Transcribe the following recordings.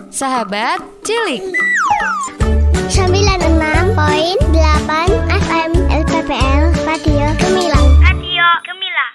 Sahabat Cilik 96.8 FM LPPL Radio Gemilang. Radio Gemilang.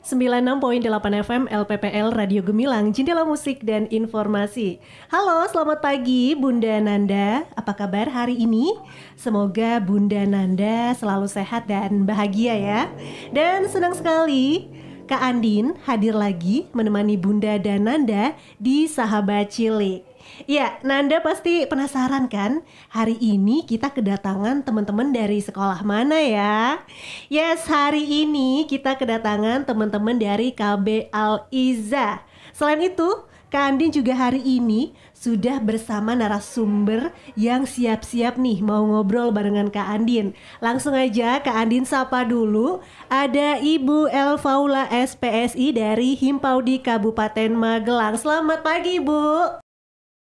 96.8 FM LPPL Radio Gemilang, jendela musik dan informasi. Halo, selamat pagi Bunda Nanda. Apa kabar hari ini? Semoga Bunda Nanda selalu sehat dan bahagia ya. Dan senang sekali Kak Andin hadir lagi menemani Bunda dan Nanda di Sahabat Cilik. Ya, Nanda pasti penasaran kan? Hari ini kita kedatangan teman-teman dari sekolah mana ya? Yes, hari ini kita kedatangan teman-teman dari KB Al-Iza. Selain itu, Kak Andin juga hari ini sudah bersama narasumber yang siap-siap nih mau ngobrol barengan Kak Andin. Langsung aja Kak Andin sapa dulu. Ada Ibu Elfaula SPSI dari Himpaudi Kabupaten Magelang. Selamat pagi Ibu.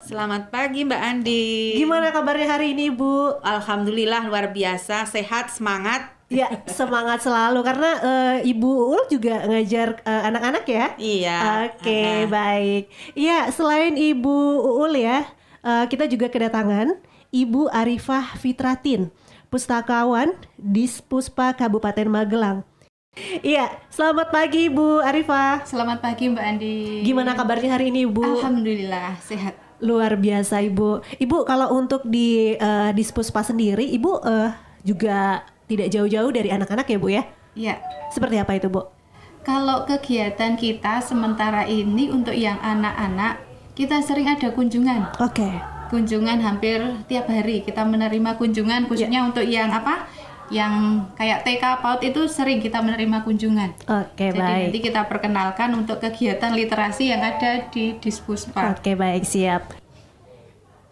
Selamat pagi Mbak Andi. Gimana kabarnya hari ini Bu? Alhamdulillah luar biasa, sehat, semangat. Ya, semangat selalu karena Ibu Uul juga ngajar anak-anak ya? Iya. Oke, baik. Iya, selain Ibu Uul ya, kita juga kedatangan Ibu Arifah Fitratin, pustakawan Dispuspa Kabupaten Magelang. Iya, selamat pagi Bu Arifah. Selamat pagi Mbak Andi. Gimana kabarnya hari ini Bu? Alhamdulillah sehat. Luar biasa Ibu. Ibu kalau untuk di Dispuspa sendiri, Ibu juga tidak jauh-jauh dari anak-anak ya Bu ya? Iya. Seperti apa itu Bu? Kalau kegiatan kita sementara ini untuk yang anak-anak, kita sering ada kunjungan. Oke. Kunjungan hampir tiap hari kita menerima kunjungan, khususnya untuk yang apa? Yang kayak TK PAUD itu sering kita menerima kunjungan. Oke, jadi baik. nanti kita perkenalkan untuk kegiatan literasi yang ada di Dispuspa. Oke, baik, siap.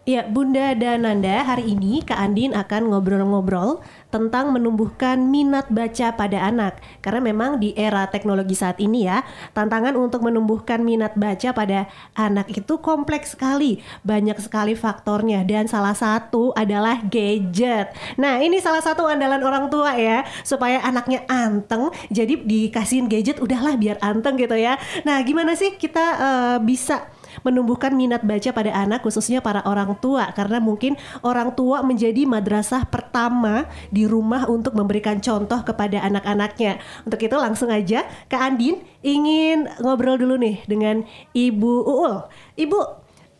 Ya, Bunda dan Nanda, hari ini Kak Andin akan ngobrol-ngobrol tentang menumbuhkan minat baca pada anak. Karena memang di era teknologi saat ini ya, tantangan untuk menumbuhkan minat baca pada anak itu kompleks sekali. Banyak sekali faktornya dan salah satu adalah gadget. Nah, ini salah satu andalan orang tua ya, supaya anaknya anteng, jadi dikasihin gadget udahlah biar anteng gitu ya. Nah, gimana sih kita bisa menumbuhkan minat baca pada anak, khususnya para orang tua, karena mungkin orang tua menjadi madrasah pertama di rumah untuk memberikan contoh kepada anak-anaknya. Untuk itu langsung aja Kak Andin ingin ngobrol dulu nih dengan Ibu Uul. Ibu,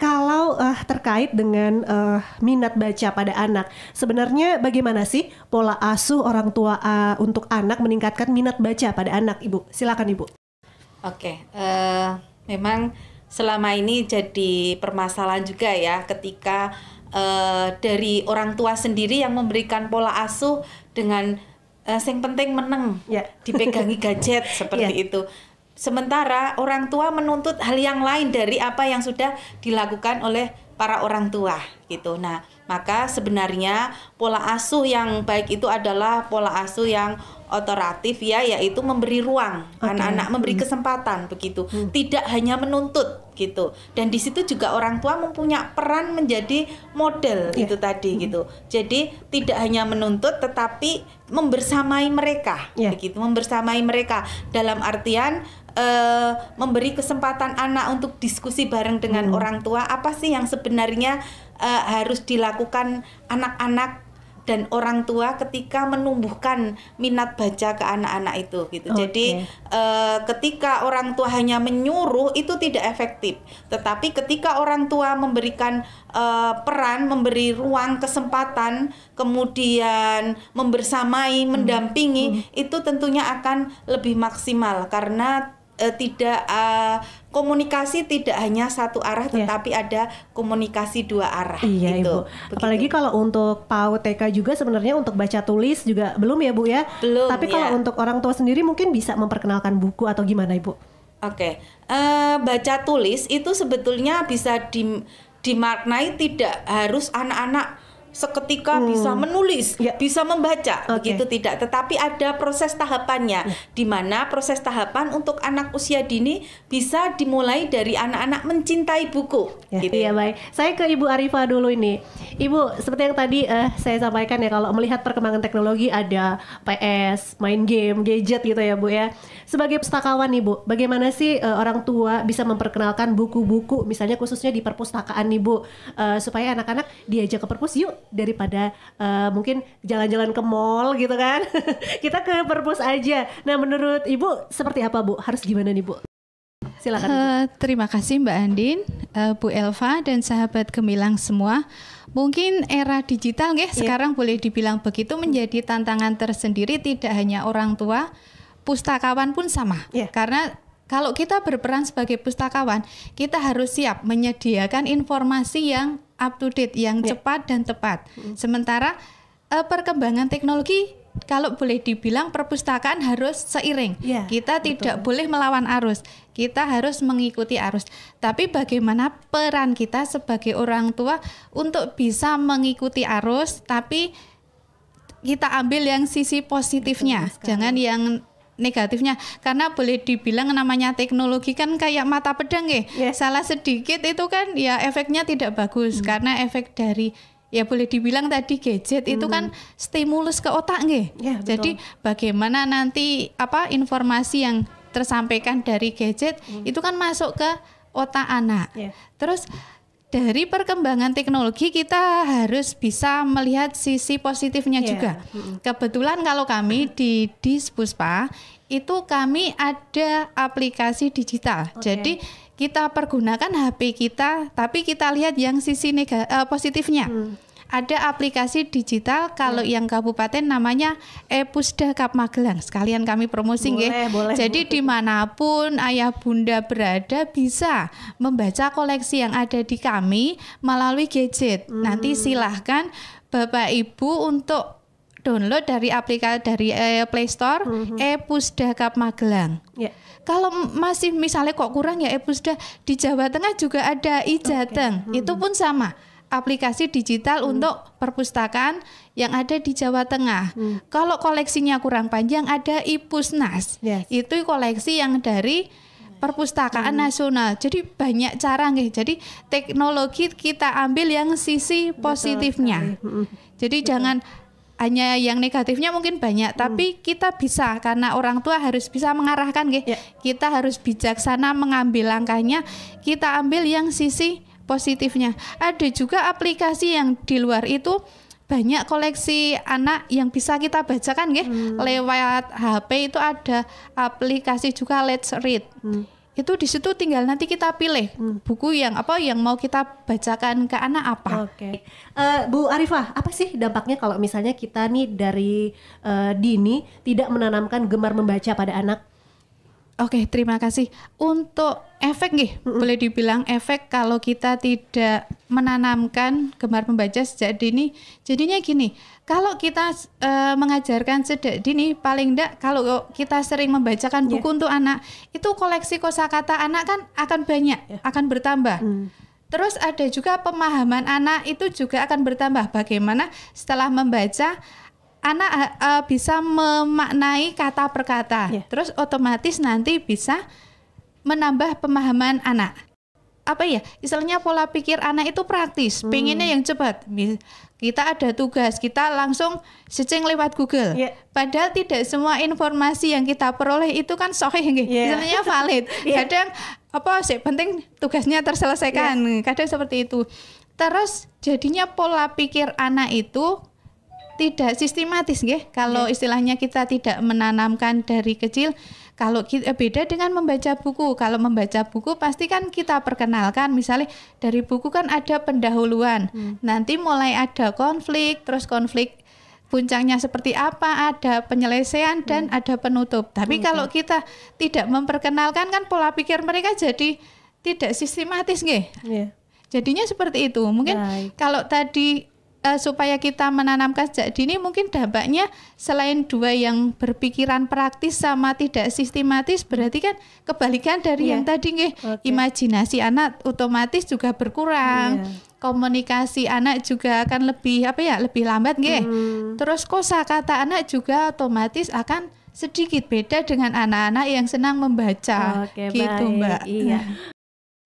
kalau terkait dengan minat baca pada anak, sebenarnya bagaimana sih pola asuh orang tua untuk anak meningkatkan minat baca pada anak, Ibu? Silakan Ibu. Oke, memang selama ini jadi permasalahan juga ya ketika dari orang tua sendiri yang memberikan pola asuh dengan yang penting meneng, dipegangi gadget seperti itu. Sementara orang tua menuntut hal yang lain dari apa yang sudah dilakukan oleh para orang tua gitu. Nah, maka sebenarnya pola asuh yang baik itu adalah pola asuh yang otoratif ya, yaitu memberi ruang, anak-anak memberi kesempatan begitu, tidak hanya menuntut gitu. Dan di situ juga orang tua mempunyai peran menjadi model itu tadi gitu. Jadi tidak hanya menuntut tetapi membersamai mereka begitu, membersamai mereka dalam artian memberi kesempatan anak untuk diskusi bareng dengan orang tua, apa sih yang sebenarnya harus dilakukan anak-anak dan orang tua ketika menumbuhkan minat baca ke anak-anak itu gitu. Jadi ketika orang tua hanya menyuruh itu tidak efektif. Tetapi ketika orang tua memberikan peran, memberi ruang, kesempatan, kemudian membersamai, mendampingi, itu tentunya akan lebih maksimal karena komunikasi tidak hanya satu arah tetapi ada komunikasi dua arah gitu. Ibu. Apalagi kalau untuk PAUD TK juga sebenarnya untuk baca tulis juga belum ya Bu ya? Belum. Tapi kalau untuk orang tua sendiri mungkin bisa memperkenalkan buku atau gimana Ibu? Oke. Baca tulis itu sebetulnya bisa dimaknai tidak harus anak-anak seketika bisa menulis, bisa membaca, begitu tidak. Tetapi ada proses tahapannya, di mana proses tahapan untuk anak usia dini bisa dimulai dari anak-anak mencintai buku. Gitu. Iya, baik. Saya ke Ibu Arifah dulu ini. Ibu, seperti yang tadi saya sampaikan ya, kalau melihat perkembangan teknologi ada PS, main game, gadget gitu ya Bu ya. Sebagai pustakawan nih Bu, bagaimana sih orang tua bisa memperkenalkan buku-buku, misalnya khususnya di perpustakaan nih Bu, supaya anak-anak diajak ke perpus yuk, daripada mungkin jalan-jalan ke mall gitu kan. Kita ke perpus aja. Nah, menurut Ibu seperti apa Bu? Harus gimana nih Bu? Silakan. Terima kasih Mbak Andin, Bu Elva dan sahabat Gemilang semua. Mungkin era digital sekarang boleh dibilang begitu menjadi tantangan tersendiri, tidak hanya orang tua, pustakawan pun sama. Karena kalau kita berperan sebagai pustakawan, kita harus siap menyediakan informasi yang up to date, yang cepat dan tepat. Sementara perkembangan teknologi, kalau boleh dibilang perpustakaan harus seiring. Kita tidak boleh melawan arus. Kita harus mengikuti arus. Tapi bagaimana peran kita sebagai orang tua untuk bisa mengikuti arus, tapi kita ambil yang sisi positifnya, jangan yang negatifnya. Karena boleh dibilang namanya teknologi kan kayak mata pedang salah sedikit itu kan ya efeknya tidak bagus. Karena efek dari ya boleh dibilang tadi gadget itu kan stimulus ke otak jadi bagaimana nanti informasi yang tersampaikan dari gadget itu kan masuk ke otak anak. Terus dari perkembangan teknologi kita harus bisa melihat sisi positifnya juga. Kebetulan kalau kami di Dispuspa itu kami ada aplikasi digital. Jadi kita pergunakan HP kita, tapi kita lihat yang sisi positifnya. Ada aplikasi digital kalau yang kabupaten namanya e-Pusda Kap Magelang. Sekalian kami promosi boleh. Jadi dimanapun ayah bunda berada bisa membaca koleksi yang ada di kami melalui gadget. Nanti silahkan Bapak Ibu untuk download dari aplikasi dari Play Store e-Pusda Kap Magelang. Kalau masih misalnya kok kurang ya e-Pusda, di Jawa Tengah juga ada i-Jateng. Itu pun sama. Aplikasi digital untuk perpustakaan yang ada di Jawa Tengah. Kalau koleksinya kurang panjang ada iPusnas. Itu koleksi yang dari perpustakaan nasional. Jadi banyak cara Jadi teknologi kita ambil yang sisi positifnya. Jadi jangan hanya yang negatifnya mungkin banyak, tapi kita bisa, karena orang tua harus bisa mengarahkan Kita harus bijaksana mengambil langkahnya. Kita ambil yang sisi positifnya. Ada juga aplikasi yang di luar itu banyak koleksi anak yang bisa kita bacakan lewat HP. Itu ada aplikasi juga Let's Read. Itu di situ tinggal nanti kita pilih buku yang mau kita bacakan ke anak apa. Bu Arifah, apa sih dampaknya kalau misalnya kita nih dari dini tidak menanamkan gemar membaca pada anak? Terima kasih. Untuk efek boleh dibilang efek kalau kita tidak menanamkan gemar membaca sejak dini. Jadinya gini, kalau kita mengajarkan sejak dini, paling enggak kalau kita sering membacakan buku untuk anak, itu koleksi kosakata anak kan akan banyak, akan bertambah. Terus ada juga pemahaman anak itu juga akan bertambah. Bagaimana setelah membaca anak bisa memaknai kata per kata, terus otomatis nanti bisa menambah pemahaman anak. Istilahnya pola pikir anak itu praktis, pengennya yang cepat. Kita ada tugas, kita langsung searching lewat Google. Padahal tidak semua informasi yang kita peroleh itu kan sahih, istilahnya valid. Kadang penting tugasnya terselesaikan, kadang seperti itu. Terus jadinya pola pikir anak itu tidak sistematis kalau istilahnya kita tidak menanamkan dari kecil. Kalau beda dengan membaca buku. Kalau membaca buku pasti kan kita perkenalkan, misalnya dari buku kan ada pendahuluan, nanti mulai ada konflik, terus konflik puncaknya seperti apa, ada penyelesaian dan ada penutup. Tapi kalau kita tidak memperkenalkan kan pola pikir mereka jadi tidak sistematis Jadinya seperti itu. Mungkin kalau tadi supaya kita menanamkan sejak dini, mungkin dampaknya selain dua yang berpikiran praktis sama tidak sistematis, berarti kan kebalikan dari yang tadi imajinasi anak otomatis juga berkurang. Komunikasi anak juga akan lebih lebih lambat Terus kosakata anak juga otomatis akan sedikit beda dengan anak-anak yang senang membaca. Gitu Mbak. Iya.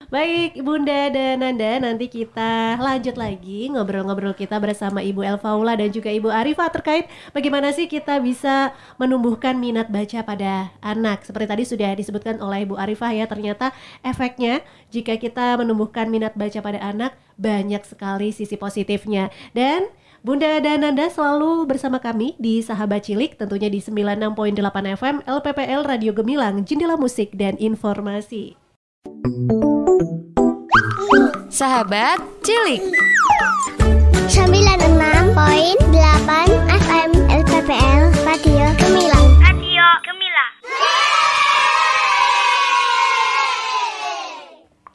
Baik Bunda dan Nanda, nanti kita lanjut lagi ngobrol-ngobrol kita bersama Ibu Elfaula dan juga Ibu Arifah terkait bagaimana sih kita bisa menumbuhkan minat baca pada anak. Seperti tadi sudah disebutkan oleh Ibu Arifah ya, ternyata efeknya jika kita menumbuhkan minat baca pada anak banyak sekali sisi positifnya. Dan Bunda dan Nanda selalu bersama kami di Sahabat Cilik, tentunya di 96.8 FM LPPL Radio Gemilang, Jendela Musik dan Informasi. Sahabat Cilik 96.8 FM LPPL Radio Gemilang. Radio Gemilang.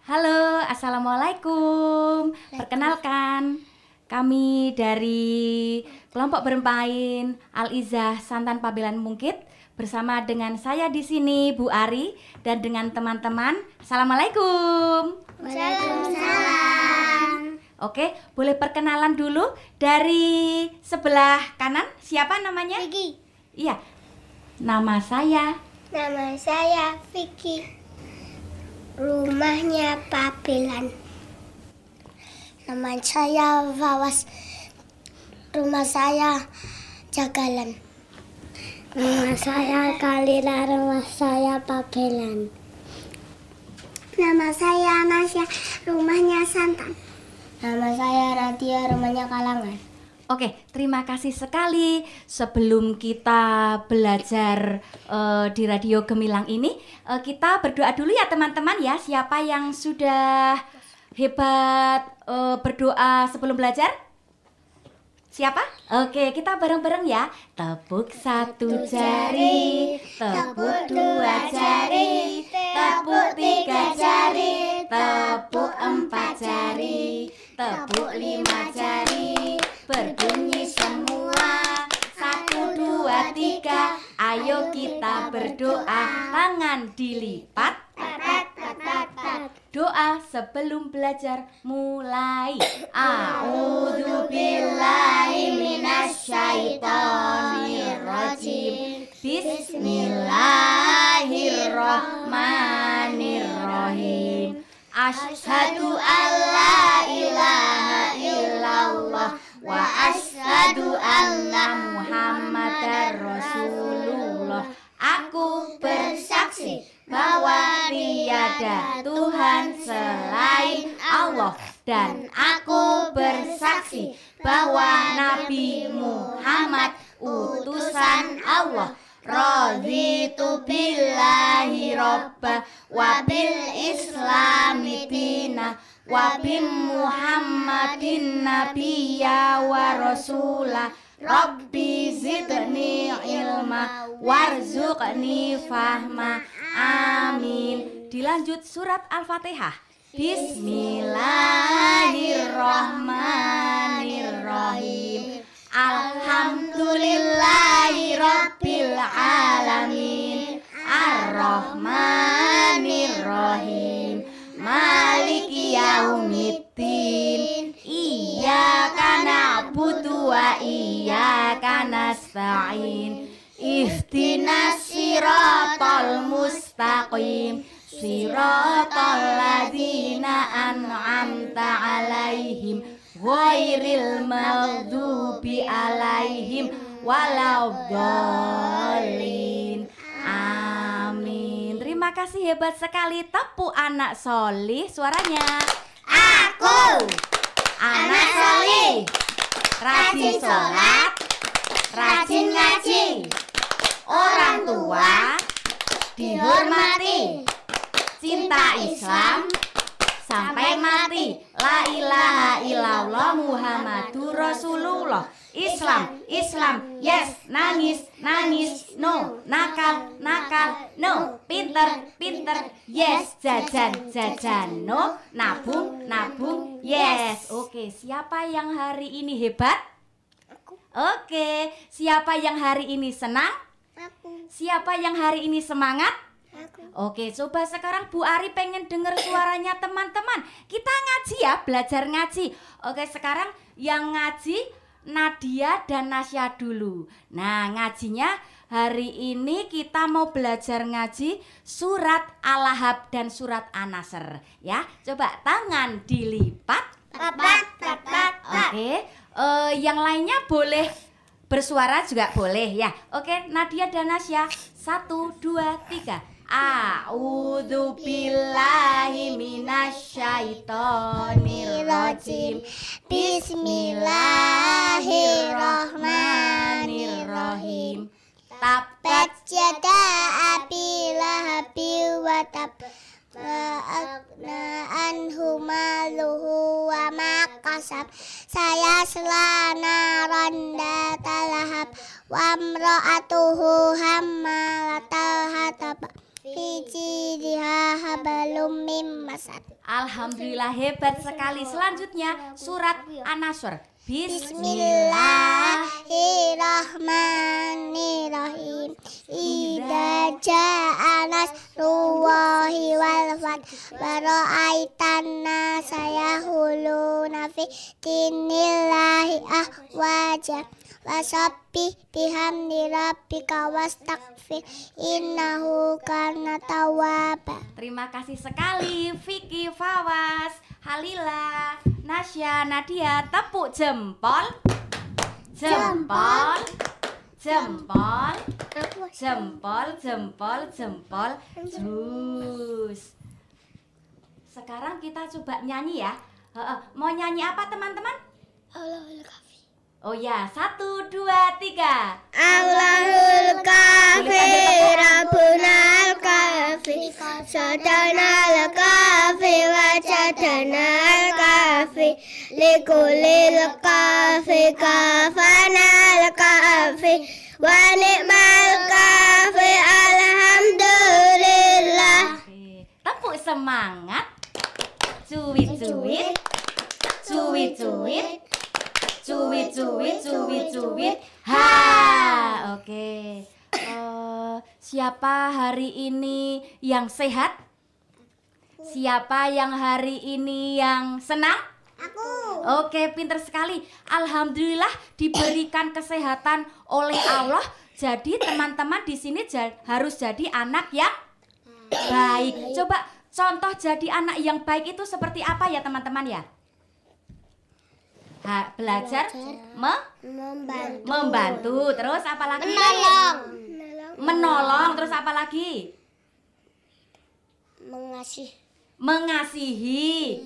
Halo, assalamualaikum. Perkenalkan, kami dari kelompok bermain Al-Izzah Santan Pabelan Mungkit bersama dengan saya di sini Bu Ari dan dengan teman-teman. Assalamualaikum. Waalaikumsalam. Oke, boleh perkenalan dulu dari sebelah kanan. Siapa namanya? Vicky. Iya. Nama saya Vicky. Rumahnya Pabelan. Nama saya Fawas. Rumah saya Jagalan. Nama saya Kalila, rumah saya Pabelan. Nama saya Nasya, rumahnya Santan. Nama saya Radia, rumahnya Kalangan. Oke, terima kasih sekali. Sebelum kita belajar di Radio Gemilang ini, kita berdoa dulu ya teman-teman ya. Siapa yang sudah hebat berdoa sebelum belajar? Siapa? Oke, kita bareng-bareng ya. Tepuk satu jari, tepuk dua jari, tepuk tiga jari, tepuk empat jari, tepuk lima jari. Berbunyi semua, 1, 2, 3. Ayo kita berdoa, tangan dilipat. Doa sebelum belajar mulai. A'udzubillahi minasyaitonirrajim. Bismillahirrahmanirrahim. Asyhadu alla ilaha illallah wa asyhadu anna Muhammadar Rasulullah. Aku bersaksi bahwa tiada Tuhan selain Allah, dan aku bersaksi bahwa Nabi Muhammad utusan Allah. Raditu billahi robba wa bil islami dina wa bi Muhammadin nabiyya wa rasulah. Rabbi zidni ilma warzuqni fahma. Amin. Dilanjut surat Al-Fatihah. Bismillahirrahmanirrahim. Alhamdulillahi rabbil alamin. Ar-Rahmanirrahim. Maliki yaumiddin. Iyyaka na'budu wa iyyaka nasta'in. Ihdinas siratal mustaqim. Siratal ladzina an'amta 'alaihim ghairil maghdubi 'alaihim waladdallin. Amin. Terima kasih, hebat sekali. Tepuk anak solih suaranya. Aku anak solih, rajin sholat, rajin ngaji, orang tua dihormati, cinta Islam sampai mati. La ilaha illallah Muhammadur Rasulullah. Islam, Islam, yes. Nangis, nangis, no. Nakal, nakal, no. Pinter, pinter, yes. Jajan, jajan, no. Nabung, nabung, yes. Oke, siapa yang hari ini hebat? Oke, siapa yang hari ini senang? Aku. Siapa yang hari ini semangat? Aku. Oke, coba sekarang Bu Ari pengen dengar suaranya teman-teman. Kita ngaji ya, belajar ngaji. Oke, sekarang yang ngaji Nadia dan Nasya dulu. Nah, ngajinya hari ini kita mau belajar ngaji surat Al-Ahzab dan surat An-Nasr. Ya, coba tangan dilipat. Oke, yang lainnya boleh bersuara juga boleh ya. Oke, Nadia dan Nasya. 1, 2, 3. A'udzu billahi minasyaitonir rajim. Bismillahirrahmanirrahim. Tabbat Yada Abi Lahabin wa tab. Ma'agna anhu maluhu wa ma kasab. Saya selana data lahab. Wa amra'atuhu hammalatal hatab. Fi jidha hablum mim masad. Alhamdulillah, hebat sekali. Selanjutnya surat An-Nasr. Bismillahirrahmanirrahim. Idza jaa nasrullahi wal fath wa ra'aitan nasa yahuluna fi dinillahi ahwaja wasabbih bihamdi rabbika wastaghfir innahu kana tawwaba. Terima kasih sekali Vicky, Fawas, Halila, Nasya, Nadia. Tepuk jempol. Jempol. Jempol. Jempol, jempol, jempol. Jus. Sekarang kita coba nyanyi ya. Mau nyanyi apa teman-teman? Oh ya, 1, 2, 3. Allahul kafi Rabbunal kafi Sadanal kafi Wajadanal kafi Likulil kafi Kafanal kafi Wa ni'mal kafi Alhamdulillah. Tepuk semangat. Cuit-cuit. Cuit-cuit. Cuit-cuit, cuit-cuit. Ha, oke. Siapa hari ini yang sehat? Siapa yang hari ini yang senang? Aku. Oke, pinter sekali. Alhamdulillah diberikan kesehatan oleh Allah. Jadi teman-teman di sini harus jadi anak yang baik. Coba contoh jadi anak yang baik itu seperti apa ya teman-teman ya? Belajar membantu. Terus apa lagi? Menolong. Terus apa lagi? Mengasihi.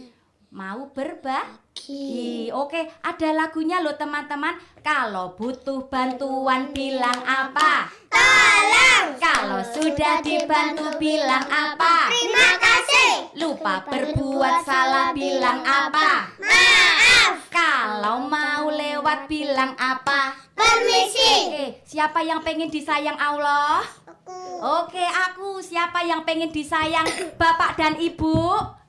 Mau berbagi. Oke, ada lagunya loh teman-teman. Kalau butuh bantuan bilang apa? Tolong. Kalau sudah dibantu bilang apa? Terima kasih. Lupa berbuat salah bilang apa? Maaf. Kalau mau lewat bilang apa? Permisi. Oke, siapa yang pengen disayang Allah? Aku. Oke, aku. Siapa yang pengen disayang Bapak dan Ibu?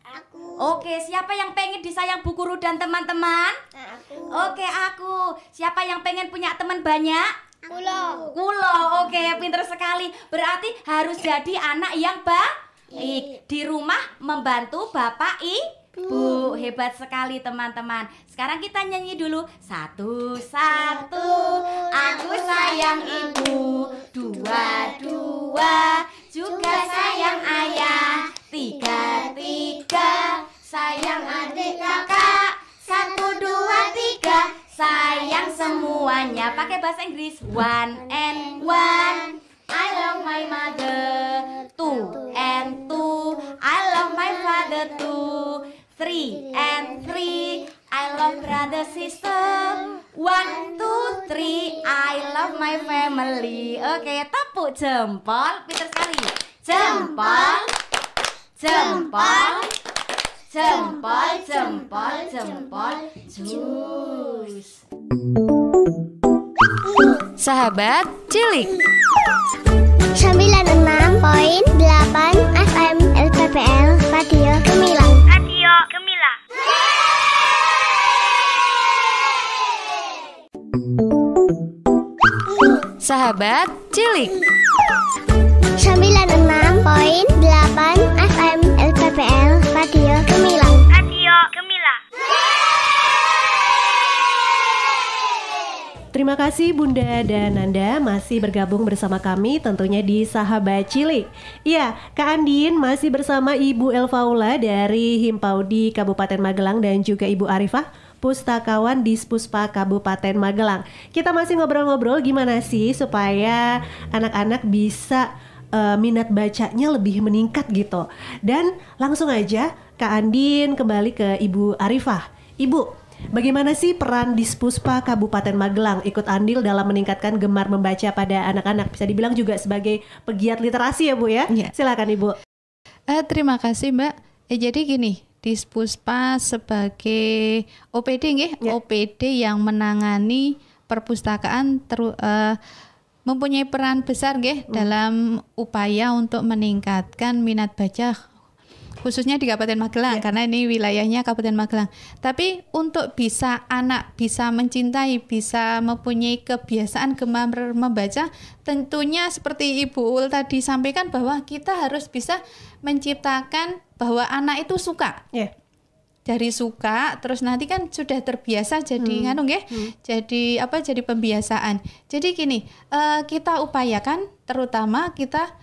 Aku. Oke, siapa yang pengen disayang Bu Guru dan teman-teman? Aku. Oke, aku. Siapa yang pengen punya teman banyak? Kulo. Oke, pinter sekali. Berarti harus jadi anak yang baik. Di rumah membantu Bapak Ibu. Hebat sekali teman-teman. Sekarang kita nyanyi dulu. 1, 1. Aku sayang ibu. 2, 2. Juga sayang ayah. 3, 3. Sayang adik kakak. 1, 2, 3. Sayang semuanya. Pakai bahasa Inggris. 1 and 1. I love my mother. 2 and 2. I love my father too. 3 and 3. I love brother sister. 1, 2, 3. I love my family. Oke, tepuk jempol. Pintar sekali. Jempol. Jempol. Jempol, jempol, jempol. Jus. Sahabat Cilik. 96.8 FM LPPL Radio Gemilang. Radio Gemilang. Sahabat Cilik. 96.8 FM LPPL Radio Gemilang. Radio Gemilang. Terima kasih Bunda dan Nanda masih bergabung bersama kami tentunya di Sahabat Cilik. Iya, Kak Andin masih bersama Ibu Elfaula dari Himpaudi Kabupaten Magelang dan juga Ibu Arifah, Pustakawan Dispuspa Kabupaten Magelang. Kita masih ngobrol-ngobrol gimana sih supaya anak-anak bisa minat bacanya lebih meningkat gitu. Dan langsung aja Kak Andin kembali ke Ibu Arifah. Ibu, bagaimana sih peran Dispuspa Kabupaten Magelang ikut andil dalam meningkatkan gemar membaca pada anak-anak? Bisa dibilang juga sebagai pegiat literasi ya Bu ya? Ya. Silakan Ibu. Terima kasih Mbak. Jadi gini, Dispuspa sebagai OPD nggih, OPD yang menangani perpustakaan mempunyai peran besar nggih dalam upaya untuk meningkatkan minat baca khususnya di Kabupaten Magelang karena ini wilayahnya Kabupaten Magelang. Tapi untuk anak bisa mencintai, bisa mempunyai kebiasaan gemar membaca, tentunya seperti Ibu Ul tadi sampaikan bahwa kita harus bisa menciptakan bahwa anak itu suka. Dari suka terus nanti kan sudah terbiasa jadi jadi pembiasaan. Jadi gini, kita upayakan terutama kita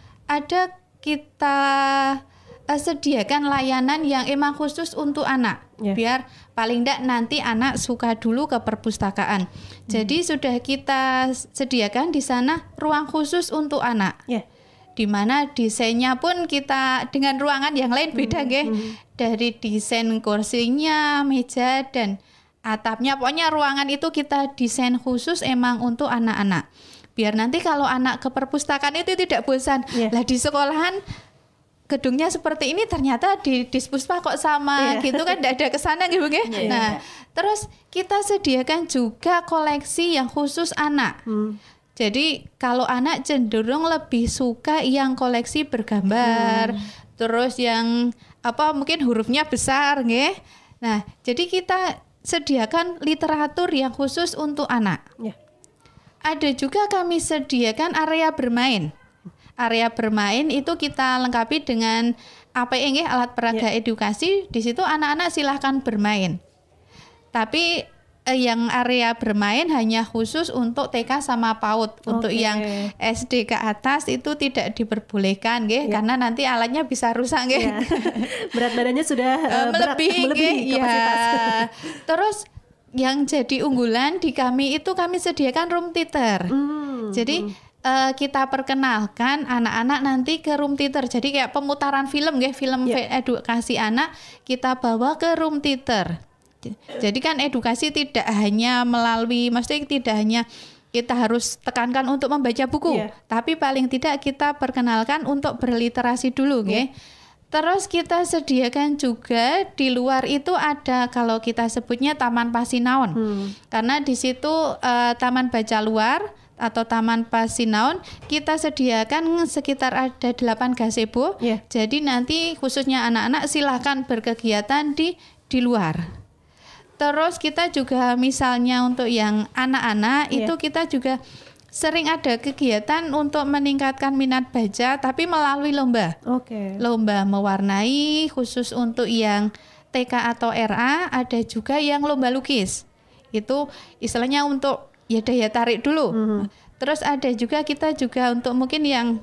sediakan layanan yang emang khusus untuk anak, biar paling enggak nanti anak suka dulu ke perpustakaan. Jadi sudah kita sediakan di sana ruang khusus untuk anak, di mana desainnya pun kita dengan ruangan yang lain beda, dari desain kursinya, meja dan atapnya, pokoknya ruangan itu kita desain khusus emang untuk anak-anak. Biar nanti kalau anak ke perpustakaan itu tidak bosan. Lah di sekolahan gedungnya seperti ini ternyata di Dispuspa kok sama gitu kan, tidak ada kesana gitu Nah, terus kita sediakan juga koleksi yang khusus anak. Jadi kalau anak cenderung lebih suka yang koleksi bergambar, terus yang mungkin hurufnya besar nggih. Nah, jadi kita sediakan literatur yang khusus untuk anak. Ada juga kami sediakan area bermain. Area bermain itu kita lengkapi dengan alat peraga edukasi. Di situ anak-anak silahkan bermain. Tapi yang area bermain hanya khusus untuk TK sama PAUD. Untuk yang SD ke atas itu tidak diperbolehkan, karena nanti alatnya bisa rusak, Berat badannya sudah melebihi kapasitas. Terus yang jadi unggulan di kami itu kami sediakan room theater. Jadi kita perkenalkan anak-anak nanti ke room theater. Jadi kayak pemutaran film, film edukasi anak kita bawa ke room theater. Jadi kan edukasi tidak hanya melalui, maksudnya tidak hanya kita harus tekankan untuk membaca buku, tapi paling tidak kita perkenalkan untuk berliterasi dulu, Terus kita sediakan juga di luar itu ada kalau kita sebutnya Taman Pasinaon, karena di situ taman baca luar atau Taman Pasinaon kita sediakan sekitar ada 8 gazebo. Jadi nanti khususnya anak-anak silahkan berkegiatan di luar. Terus kita juga misalnya untuk yang anak-anak itu kita juga sering ada kegiatan untuk meningkatkan minat baca tapi melalui lomba. Lomba mewarnai khusus untuk yang TK atau RA, ada juga yang lomba lukis. Itu istilahnya untuk daya tarik dulu. Terus ada juga kita juga untuk mungkin yang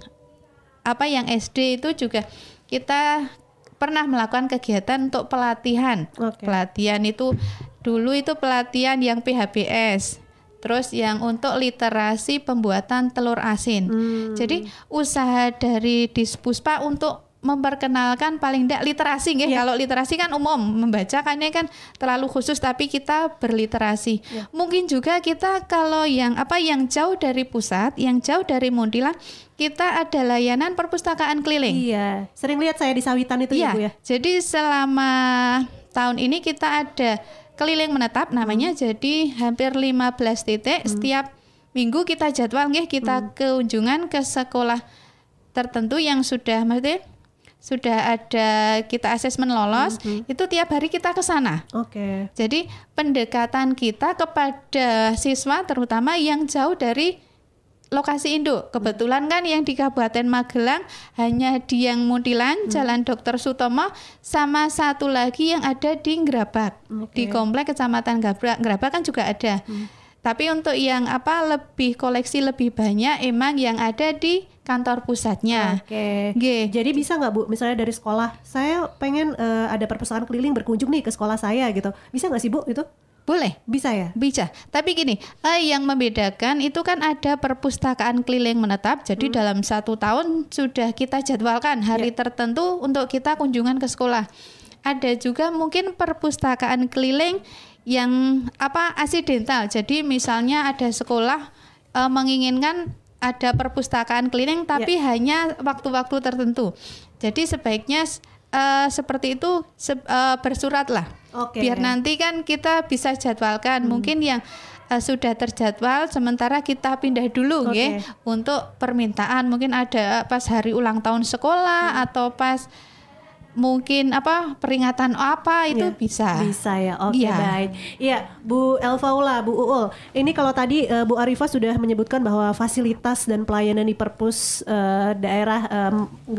SD itu juga kita pernah melakukan kegiatan untuk pelatihan. Pelatihan itu dulu itu pelatihan yang PHBS. Terus yang untuk literasi pembuatan telur asin. Jadi usaha dari Dispuspa untuk memperkenalkan paling tidak literasi Kalau literasi kan umum, membaca kan ini kan terlalu khusus, tapi kita berliterasi. Mungkin juga kita kalau yang jauh dari pusat, yang jauh dari Munthilan, kita ada layanan perpustakaan keliling. Sering lihat saya di Sawitan itu ya Bu ya. Jadi selama tahun ini kita ada keliling menetap namanya, jadi hampir 15 titik setiap minggu kita jadwal nggih kita kunjungan ke sekolah tertentu yang sudah maksudnya sudah ada kita asesmen lolos, itu tiap hari kita ke sana. Oke. Jadi pendekatan kita kepada siswa terutama yang jauh dari lokasi induk. Kebetulan kan yang di Kabupaten Magelang hanya di yang Muntilan, Jalan Dr. Sutomo, sama satu lagi yang ada di Ngrabak. Di komplek Kecamatan Ngrabak kan juga ada. Tapi untuk yang lebih koleksi lebih banyak emang yang ada di kantor pusatnya. Oke. Jadi bisa nggak Bu, misalnya dari sekolah, saya pengen ada perpustakaan keliling berkunjung nih ke sekolah saya gitu. Bisa nggak sih Bu itu? Boleh. Bisa ya? Bisa. Tapi gini, yang membedakan itu kan ada perpustakaan keliling menetap. Jadi dalam 1 tahun sudah kita jadwalkan hari tertentu untuk kita kunjungan ke sekolah. Ada juga mungkin perpustakaan keliling yang asidental. Jadi misalnya ada sekolah menginginkan ada perpustakaan keliling tapi hanya waktu-waktu tertentu. Jadi sebaiknya seperti itu bersurat lah. Biar nanti kan kita bisa jadwalkan. Mungkin yang sudah terjadwal sementara kita pindah dulu ya untuk permintaan. Mungkin ada pas hari ulang tahun sekolah atau pas mungkin peringatan itu bisa ya. Baik. Iya, Bu Elfaula, Bu Uul. Ini kalau tadi Bu Arifah sudah menyebutkan bahwa fasilitas dan pelayanan di perpus daerah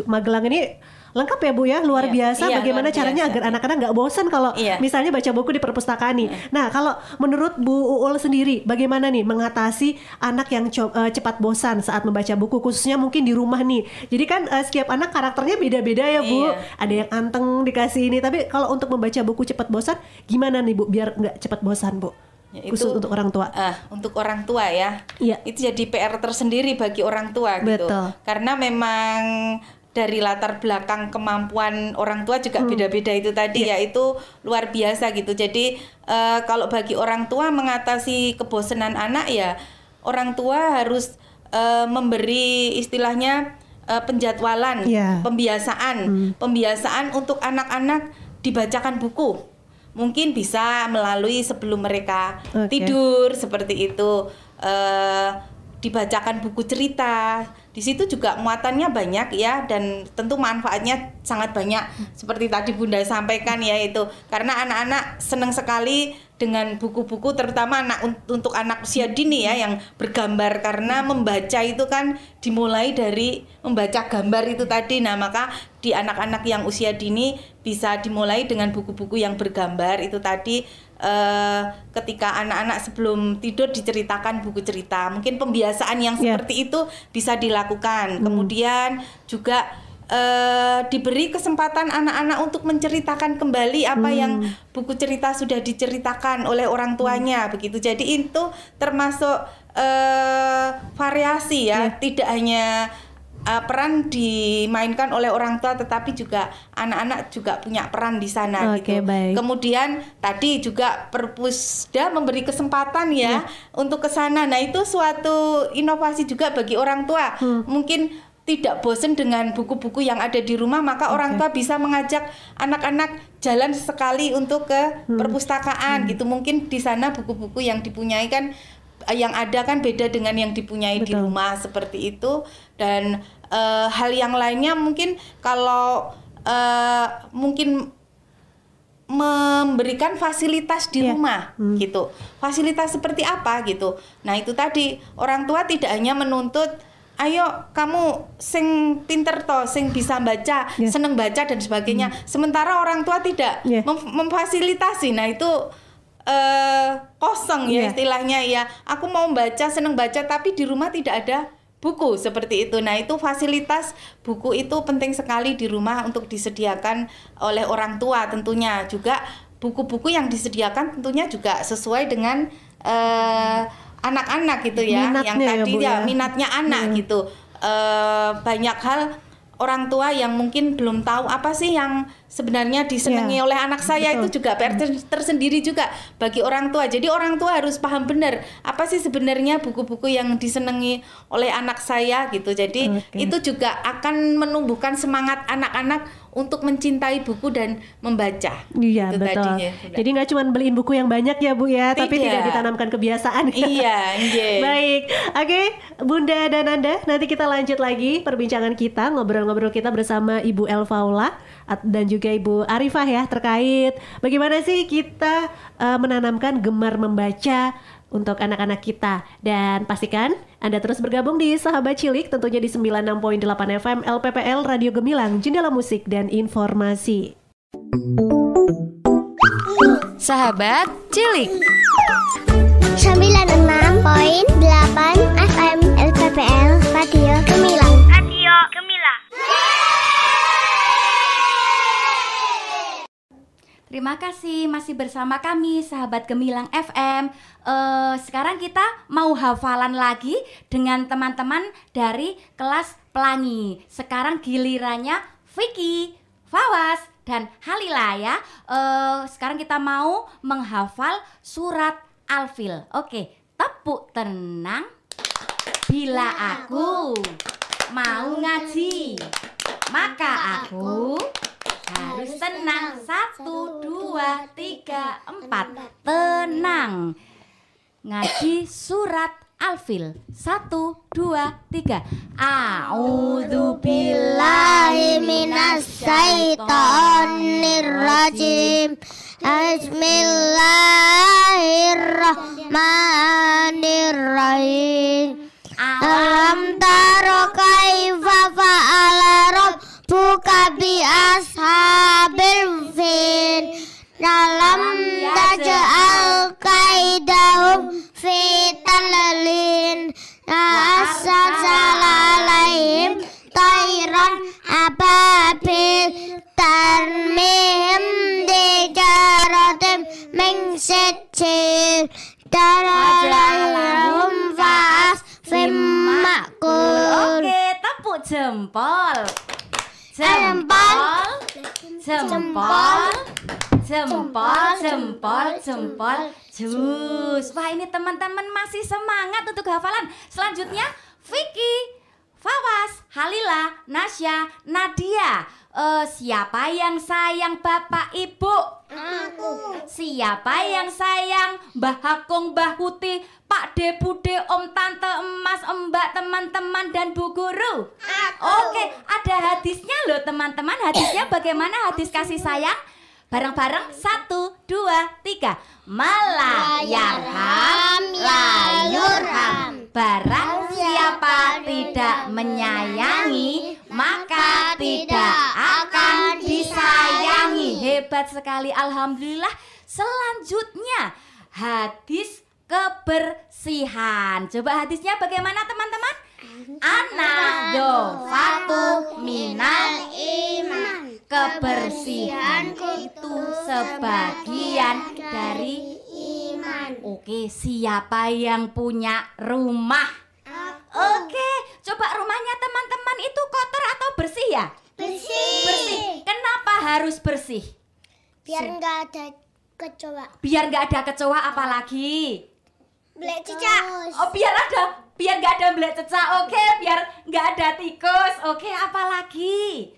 Magelang ini lengkap ya Bu ya, luar biasa. Bagaimana caranya agar anak-anak nggak bosan kalau misalnya baca buku di perpustakaan nih. Nah, kalau menurut Bu Uul sendiri, bagaimana nih mengatasi anak yang cepat bosan saat membaca buku, khususnya mungkin di rumah nih. Jadi kan setiap anak karakternya beda-beda ya Bu. Ada yang anteng dikasih ini, tapi kalau untuk membaca buku cepat bosan, gimana nih Bu biar nggak cepat bosan Bu? Khusus untuk orang tua. Untuk orang tua ya. Itu jadi PR tersendiri bagi orang tua gitu. Karena memang dari latar belakang kemampuan orang tua juga beda-beda itu tadi yaitu luar biasa gitu. Jadi kalau bagi orang tua mengatasi kebosanan anak ya orang tua harus memberi istilahnya penjadwalan, pembiasaan untuk anak-anak dibacakan buku. Mungkin bisa melalui sebelum mereka tidur seperti itu, dibacakan buku cerita. Di situ juga muatannya banyak ya dan tentu manfaatnya sangat banyak seperti tadi Bunda sampaikan ya itu karena anak-anak senang sekali dengan buku-buku terutama untuk anak usia dini ya yang bergambar karena membaca itu kan dimulai dari membaca gambar itu tadi. Nah, maka di anak-anak yang usia dini bisa dimulai dengan buku-buku yang bergambar itu tadi. Ketika anak-anak sebelum tidur diceritakan buku cerita, mungkin pembiasaan yang seperti itu bisa dilakukan. Kemudian juga diberi kesempatan anak-anak untuk menceritakan kembali apa yang buku cerita sudah diceritakan oleh orang tuanya begitu. Jadi itu termasuk variasi ya, tidak hanya peran dimainkan oleh orang tua tetapi juga anak-anak juga punya peran di sana gitu. Baik. Kemudian tadi juga Perpusda memberi kesempatan ya untuk ke sana. Nah, itu suatu inovasi juga bagi orang tua. Mungkin tidak bosan dengan buku-buku yang ada di rumah, maka orang tua bisa mengajak anak-anak jalan sekali untuk ke perpustakaan gitu. Mungkin di sana buku-buku yang dipunyai kan yang ada kan beda dengan yang dipunyai di rumah seperti itu. Dan hal yang lainnya mungkin kalau mungkin memberikan fasilitas di rumah gitu. Fasilitas seperti apa gitu. Nah, itu tadi orang tua tidak hanya menuntut ayo kamu sing pinter toh, sing bisa baca, seneng baca dan sebagainya. Sementara orang tua tidak memfasilitasi. Nah, itu kosong ya istilahnya ya. Aku mau baca, seneng baca tapi di rumah tidak ada buku seperti itu. Nah, itu fasilitas buku itu penting sekali di rumah untuk disediakan oleh orang tua tentunya. Juga buku-buku yang disediakan tentunya juga sesuai dengan anak-anak gitu ya. Minatnya yang tadi ya, minatnya anak gitu. Banyak hal orang tua yang mungkin belum tahu apa sih yang sebenarnya disenangi oleh anak saya. Itu juga PR tersendiri juga bagi orang tua. Jadi orang tua harus paham benar apa sih sebenarnya buku-buku yang disenangi oleh anak saya gitu. Jadi itu juga akan menumbuhkan semangat anak-anak untuk mencintai buku dan membaca. Iya, itu betul. tadinya. Jadi nggak cuma beliin buku yang banyak ya Bu ya, tapi tidak ditanamkan kebiasaan. Iya, Baik, oke, Bunda dan Nanda, nanti kita lanjut lagi perbincangan kita, ngobrol-ngobrol kita bersama Ibu Elfaula dan juga Ibu Arifah ya, terkait bagaimana sih kita menanamkan gemar membaca untuk anak-anak kita. Dan pastikan Anda terus bergabung di Sahabat Cilik, tentunya di 96.8 FM LPPL Radio Gemilang, Jendela Musik dan Informasi. Sahabat Cilik. 96.8 FM LPPL Radio Gemilang. Radio Gemilang. Terima kasih masih bersama kami sahabat Gemilang FM. Sekarang kita mau hafalan lagi dengan teman-teman dari kelas Pelangi. Sekarang gilirannya Vicky, Fawas, dan Halila ya. Sekarang kita mau menghafal surat Al-Fil. Oke, tepuk tenang. Bila aku mau ngaji, maka aku harus tenang. 1, 2, 3, 4. Tenang. Ngaji surat Al-Fil. 1, 2, 3. A'udzu billahi minasyaitonir rajim. Bismillahirrahmanirrahim. Alam taro kaifa fa'ala rabbuka bi ashabil fil. Dalam taj'al kaidahum fi talalin. Asasalalayhim tayran ababil tarmihim dijaratim min sijil. Dalalahum fa'as fimmakul. Oke, tepuk jempol. Jempol. Jempol. Jempol, jempol, jempol, jus. Wah, ini teman-teman masih semangat untuk hafalan. Selanjutnya Vicky, Fawas, Halila, Nasya, Nadia. Siapa yang sayang Bapak Ibu? Aku. Siapa yang sayang Mbah Hakung, Mbah Huti, Pak De, Bude, Om, Tante, Emas, Mbak, teman-teman, dan Bu Guru? Aku. Oke, ada hadisnya loh teman-teman. Hadisnya bagaimana hadis kasih sayang? Bareng-bareng 1, 2, 3. Malayarham layurham. Barang siapa tidak menyayangi, maka tidak akan disayangi. Hebat sekali, alhamdulillah. Selanjutnya hadis kebersihan. Coba hadisnya bagaimana teman-teman? An-nadhofatu minal iman. Kebersihan itu sebagian dari iman. Oke, siapa yang punya rumah? Oke, coba rumahnya teman-teman itu kotor atau bersih ya? Bersih. Bersih. Kenapa harus bersih? Biar nggak ada kecoa. Biar nggak ada kecoa, apalagi? Belek cicak. Oh, biar nggak ada belek cecak. Oke, biar nggak ada tikus. Oke, apalagi?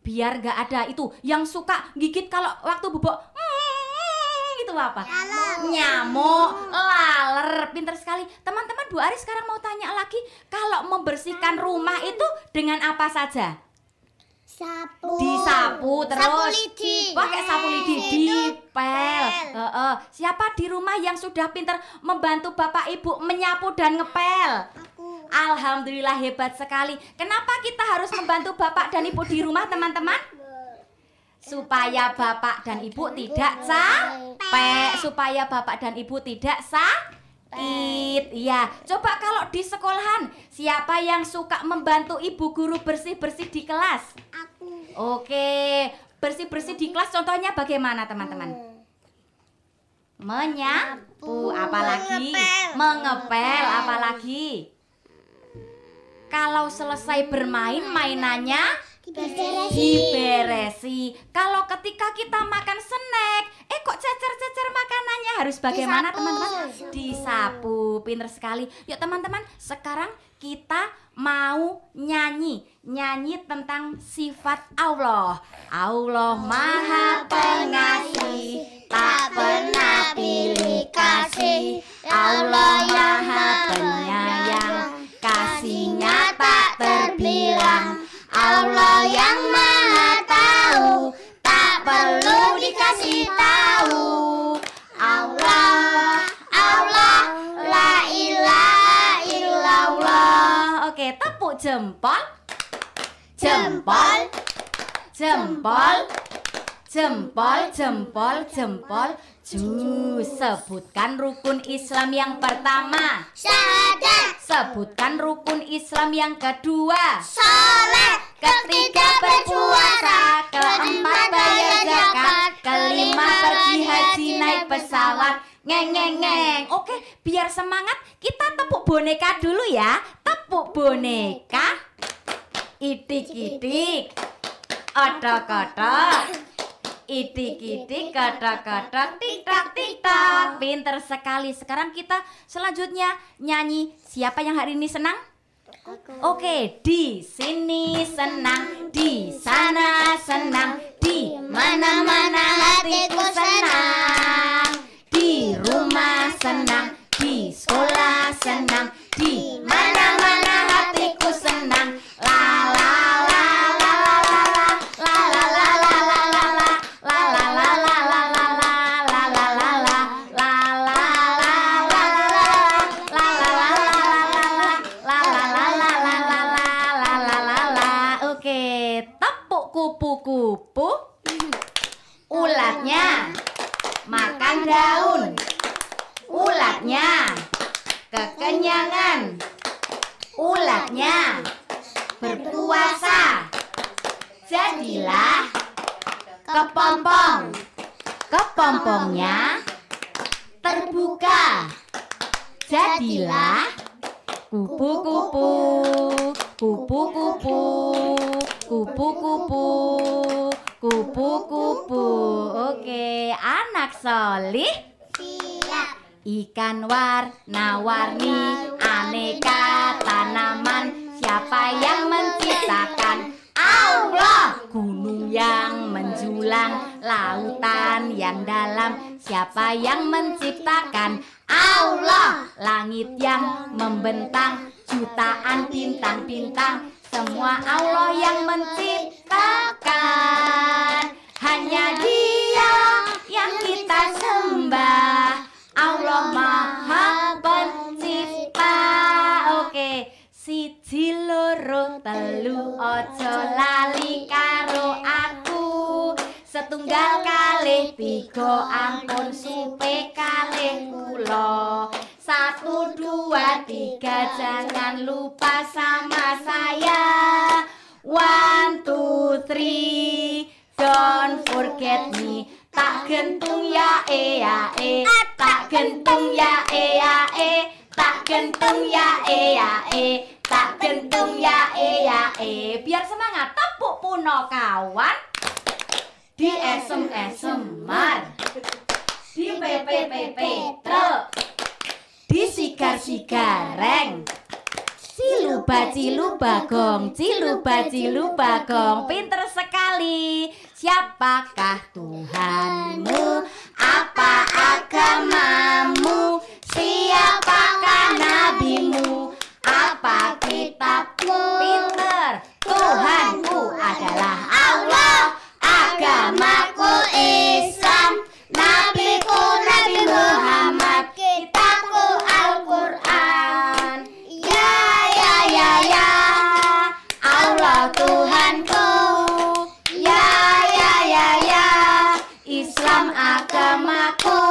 Biar nggak ada itu yang suka gigit kalau waktu bubuk. Itu apa? Nyamuk, laler. Pinter sekali. Teman-teman, Bu Ari sekarang mau tanya lagi, kalau membersihkan rumah itu dengan apa saja? Sapu. Disapu terus. Sapu lidi. Pakai sapu lidi, dipel. Siapa di rumah yang sudah pinter membantu Bapak Ibu menyapu dan ngepel? Aku. Alhamdulillah, hebat sekali. Kenapa kita harus membantu Bapak dan Ibu di rumah, teman-teman? Supaya Bapak dan Ibu tidak capek, supaya Bapak dan Ibu tidak sakit. Iya, coba kalau di sekolahan, siapa yang suka membantu Ibu guru bersih-bersih di kelas? Aku. Oke, bersih-bersih di kelas contohnya bagaimana, teman-teman? Menyapu, apalagi? Mengepel, apalagi? Kalau selesai bermain, mainannya Diberesi. Kalau ketika kita makan snack, kok cecer-cecer makanannya, harus bagaimana teman-teman? Disapu. Pinter sekali. Yuk teman-teman, sekarang kita mau nyanyi tentang sifat Allah. Allah Maha Pengasih, tak pernah pilih kasih. Allah Maha Penyayang, kasihnya tak terbilang. Allah yang Maha Tahu, tak perlu dikasih tahu. Allah, Allah, la ilaha illallah. Oke, tepuk jempol. Jempol. Jempol. Jempol, jempol, jempol. Sebutkan rukun Islam yang pertama. Syahadat. Sebutkan rukun Islam yang kedua. Salat. Ketiga berpuasa. Keempat bayar zakat. Kelima pergi haji naik pesawat. Ngeng. Oke, biar semangat kita tepuk boneka dulu ya. Tepuk boneka. Itik-itik. Otok-otok. Itik-itik, kotak-kotak, tik-tak. Pinter sekali. Sekarang kita selanjutnya nyanyi. Siapa yang hari ini senang? Oke, di sini senang, di sana senang, di mana-mana hatiku senang. Di rumah senang, di sekolah senang, di mana-mana hatiku senang. La la la la la la la la la la la la. Kupu-kupu, ulatnya makan daun, ulatnya kekenyangan, ulatnya berpuasa. Jadilah kepompong, kepompongnya terbuka. Jadilah kupu-kupu, kupu-kupu, kupu-kupu, kupu-kupu. Oke, anak solih. Siap. Ikan warna-warni, aneka tanaman. Siapa yang menciptakan? Allah. Gunung yang menjulang, lautan yang dalam. Siapa yang menciptakan? Allah. Langit yang membentang, jutaan bintang-bintang. Semua Allah yang menciptakan. Hanya Dia yang kita sembah. Allah Maha Pencipta. Oke, siji loro telu ojo lali karo aku. Setunggal kalih tiga ampun supe kalih kula. 1, 2, 3 jangan lupa sama saya. 1, 2, 3 don't forget me. Tak gentung ya tak gentung ya tak gentung ya tak gentung ya Biar semangat, tepuk puno kawan. Di esem-esemar, di pepe-pepe di sigar-sigareng, ciluba-cilubagong, ciluba-cilubagong. Pinter sekali. Siapakah Tuhanmu? Apa agamamu? Siapakah nabimu? Apa kitabmu? Pinter. Tuhanku adalah Allah, agamaku Islam, nabiku Nabi Muhammad, kitabku Al-Quran. Ya, Allah Tuhanku. Ya, Islam agamaku.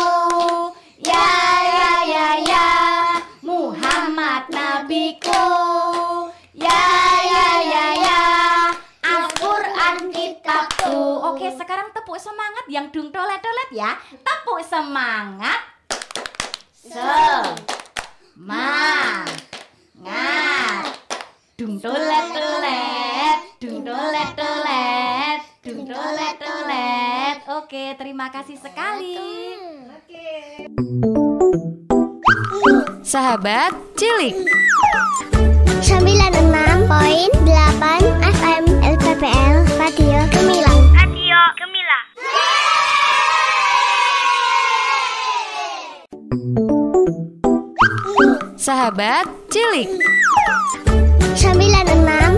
Ya, Muhammad nabiku. Ya, Al-Quran kitabku. Oke, sekarang tepuk semangat yang dung dolet-dolet ya. Tepuk semangat. Semangat. Dung dolet-dolet, dung dolet-dolet. Oke, terima kasih sekali. Sahabat Cilik. 96.8 FM LPPL Radio Gemilang. Sahabat Cilik. 96.8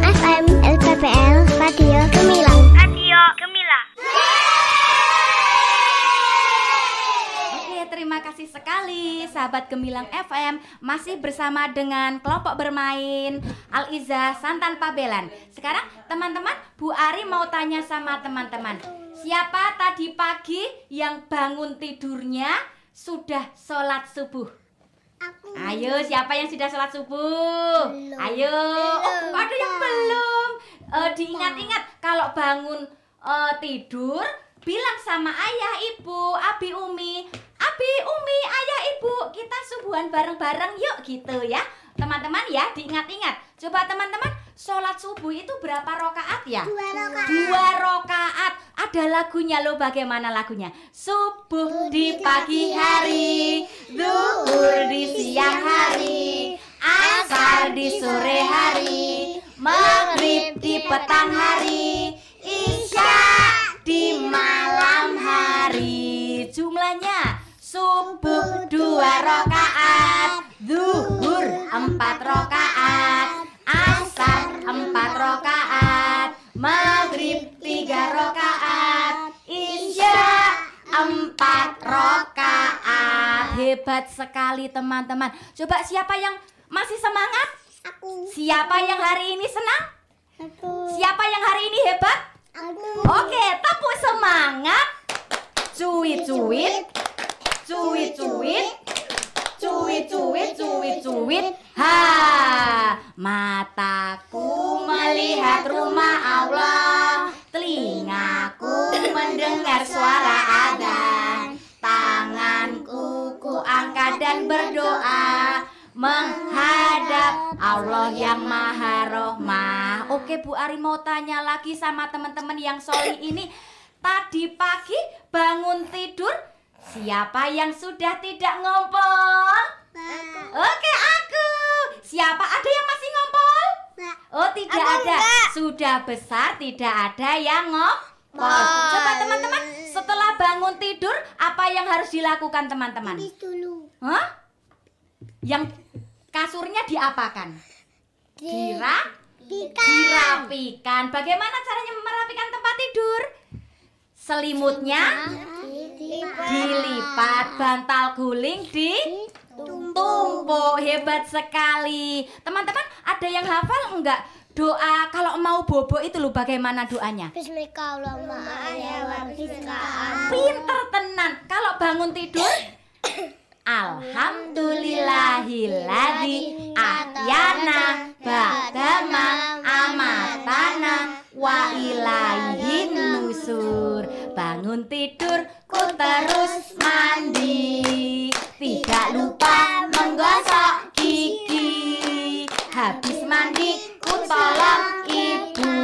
FM LPPL Radio Gemilang. Oke, terima kasih sekali sahabat Gemilang FM, masih bersama dengan kelompok bermain Al-Izzah Santan Pabelan. Sekarang teman-teman, Bu Ari mau tanya sama teman-teman, siapa tadi pagi yang bangun tidurnya sudah sholat subuh? Aku. Ayo, siapa yang sudah sholat subuh? Ayo. Oh, kok ada yang belum? Diingat-ingat kalau bangun tidur, bilang sama ayah, ibu, abi, umi, ayah, ibu, kita subuhan bareng-bareng yuk gitu ya. Teman-teman ya, diingat-ingat. Coba teman-teman, sholat subuh itu berapa rakaat ya? 2 rakaat. 2 rakaat. Ada lagunya loh, bagaimana lagunya? Subuh di pagi hari, zuhur di siang hari, asar di sore hari, maghrib di petang hari, isya di malam hari. Jumlahnya subuh 2 rakaat, zuhur 4 rakaat, asar 4 rakaat, maghrib 3 rakaat, isya 4 rakaat. Hebat sekali teman-teman. Coba siapa yang masih semangat? Aku. Siapa yang hari ini senang? Aku. Siapa yang hari ini hebat? Aku. Oke, tepuk semangat. Cuit cuit. Cuit cuit. Cuit cuit cuit cuit. Ha, mataku melihat rumah Allah, telingaku mendengar suara adzan, tanganku ku angkat dan berdoa menghadap Allah yang Maha Rohmah. Oke, Bu Ari mau tanya lagi sama teman-teman yang soli ini. Tadi pagi bangun tidur, siapa yang sudah tidak ngompol? Oke, aku. Siapa? Ada yang masih ngompol? Oh, tidak ada. Sudah besar tidak ada yang ngompol. Coba teman-teman, setelah bangun tidur, apa yang harus dilakukan teman-teman? Pipis dulu. Hah? Yang kasurnya diapakan? Dirapikan. Bagaimana caranya merapikan tempat tidur? Selimutnya dilipat, bantal guling ditumpuk. Hebat sekali. Teman-teman, ada yang hafal enggak doa kalau mau bobo itu loh, bagaimana doanya? Bismillahirrahmanirrahim. Pinter tenan. Kalau bangun tidur Alhamdulillahilladzi ahyana ba'dama amatana wa ilaihin nusur. Bangun tidur ku terus mandi, tidak lupa menggosok gigi. Habis mandi ku tolong ibu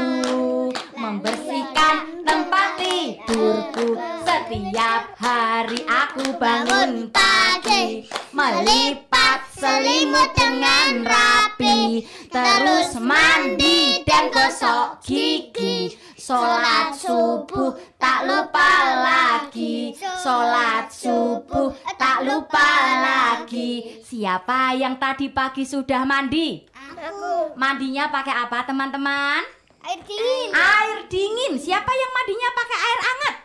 membersihkan tempat tidurku. Setiap hari aku bangun pagi, melipat selimut dengan rapi, terus mandi dan gosok gigi. Sholat subuh tak lupa lagi, sholat subuh tak lupa lagi. Siapa yang tadi pagi sudah mandi? Aku. Mandinya pakai apa teman-teman? Air dingin. Air dingin. Siapa yang mandinya pakai air hangat?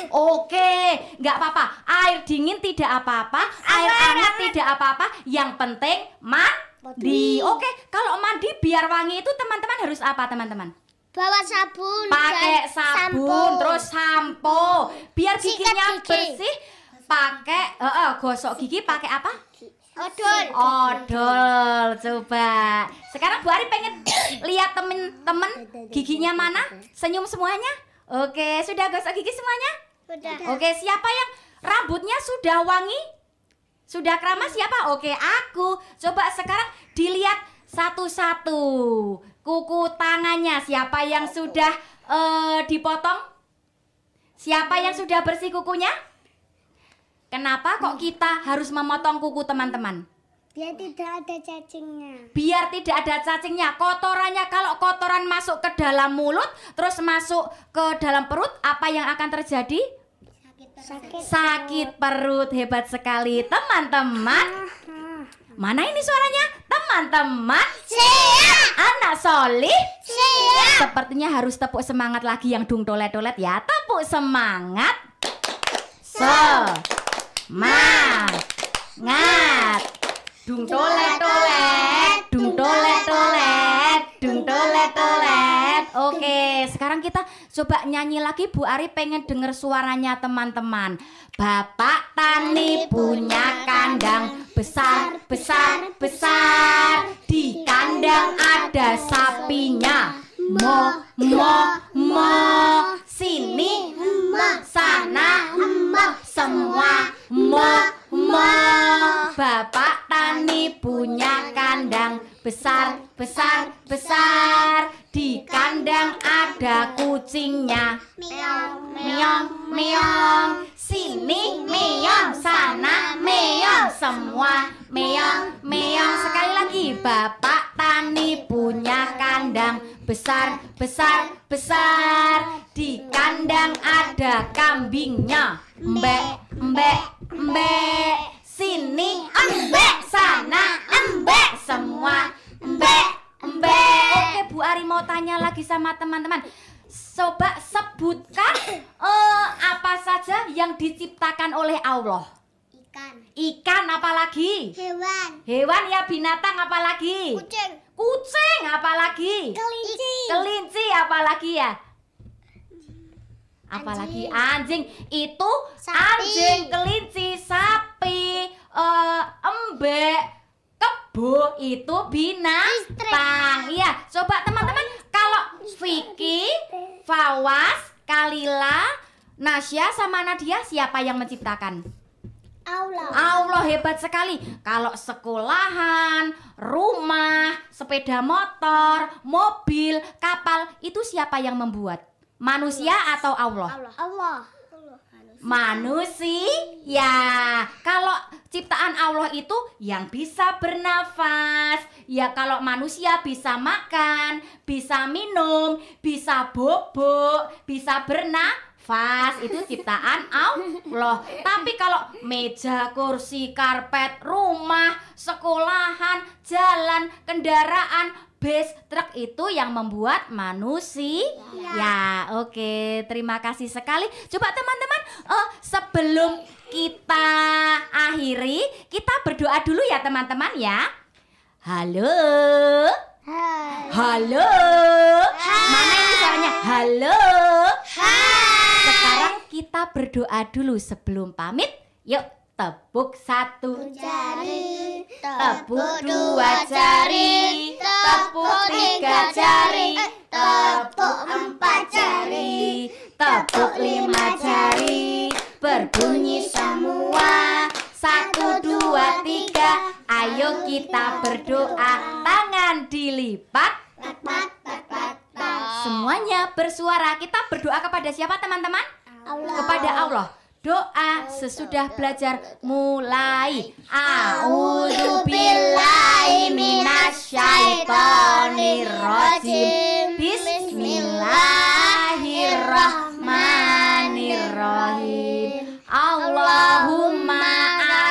Oke, nggak apa-apa. Air dingin tidak apa-apa, air hangat tidak apa-apa. Yang penting mandi. Oke, kalau mandi biar wangi itu teman-teman harus apa teman-teman? Bawa sabun. Pakai dan sabun, sampo. terus sampo. Biar Sikat giginya gigi. bersih. Pakai gosok gigi pakai apa? Odol. Odol. Coba. Sekarang Bu Ari pengen lihat temen-temen giginya mana? Senyum semuanya? Oke, sudah gosok gigi semuanya? Udah. Oke, siapa yang rambutnya sudah wangi? Sudah keramas siapa? Oke, aku. Coba sekarang dilihat satu-satu. Kuku tangannya siapa yang sudah dipotong? Siapa yang sudah bersih kukunya? Kenapa kok kita harus memotong kuku teman-teman? Biar tidak ada cacingnya. Biar tidak ada cacingnya, kotorannya. Kalau kotoran masuk ke dalam mulut, terus masuk ke dalam perut, apa yang akan terjadi? Sakit perut. Hebat sekali teman-teman. Mana ini suaranya? Teman-teman, anak solih, sepertinya harus tepuk semangat lagi yang dung tolet-tolet ya. Tepuk semangat. Semangat. Dung tolet-tolet, dung tolet-tolet, dung tolet-tolet. Oke, sekarang kita coba nyanyi lagi. Bu Ari pengen denger suaranya teman-teman. Bapak tani punya kandang besar, besar, besar. Di kandang ada sapinya. Mo, mo. Sini, sana, semua. Mo. Bapak tani punya kandang besar, besar, besar. Di kandang ada kucingnya. Meong, meong. Sini, meong. Sana, meong. Semua, meong, meong. Sekali lagi. Bapak tani punya kandang besar, besar, besar. Di kandang ada kambingnya. Mbek, mbek, mbek. Sini embek, sana embek, semua embek, embek. Oke, Bu Ari mau tanya lagi sama teman-teman. Coba sebutkan apa saja yang diciptakan oleh Allah. Ikan apalagi? Hewan ya, binatang apalagi? Kucing apalagi? Kelinci apalagi ya? Apalagi anjing. Itu anjing, kelinci, sapi, embek, kebo itu binatang. Iya, coba teman-teman, kalau Vicky, Fawas, Kalila, Nasya sama Nadia siapa yang menciptakan? Allah. Hebat sekali. Kalau sekolahan, rumah, sepeda motor, mobil, kapal, itu siapa yang membuat? Manusia atau Allah? Manusia. Kalau ciptaan Allah itu yang bisa bernafas. Ya kalau manusia bisa makan, bisa minum, bisa bobok, bisa bernafas. Itu ciptaan Allah. Tapi kalau meja, kursi, karpet, rumah, sekolahan, jalan, kendaraan, bus, truk itu yang membuat manusia. Ya, oke. Terima kasih sekali. Coba teman-teman, sebelum kita akhiri, kita berdoa dulu ya teman-teman ya. Halo. Halo. Mana ini suaranya? Halo. Sekarang kita berdoa dulu sebelum pamit. Yuk, tepuk 1 jari, tepuk 2 jari, tepuk 3 jari, tepuk 4 jari, tepuk 5 jari. Berbunyi semua. 1, 2, 3. Ayo kita berdoa. Tangan dilipat. Semuanya bersuara. Kita berdoa kepada siapa teman-teman? Kepada Allah. Doa sesudah belajar mulai. A'udzubillahi minasyaitonirrajim. Bismillahirrahmanirrahim. Allahumma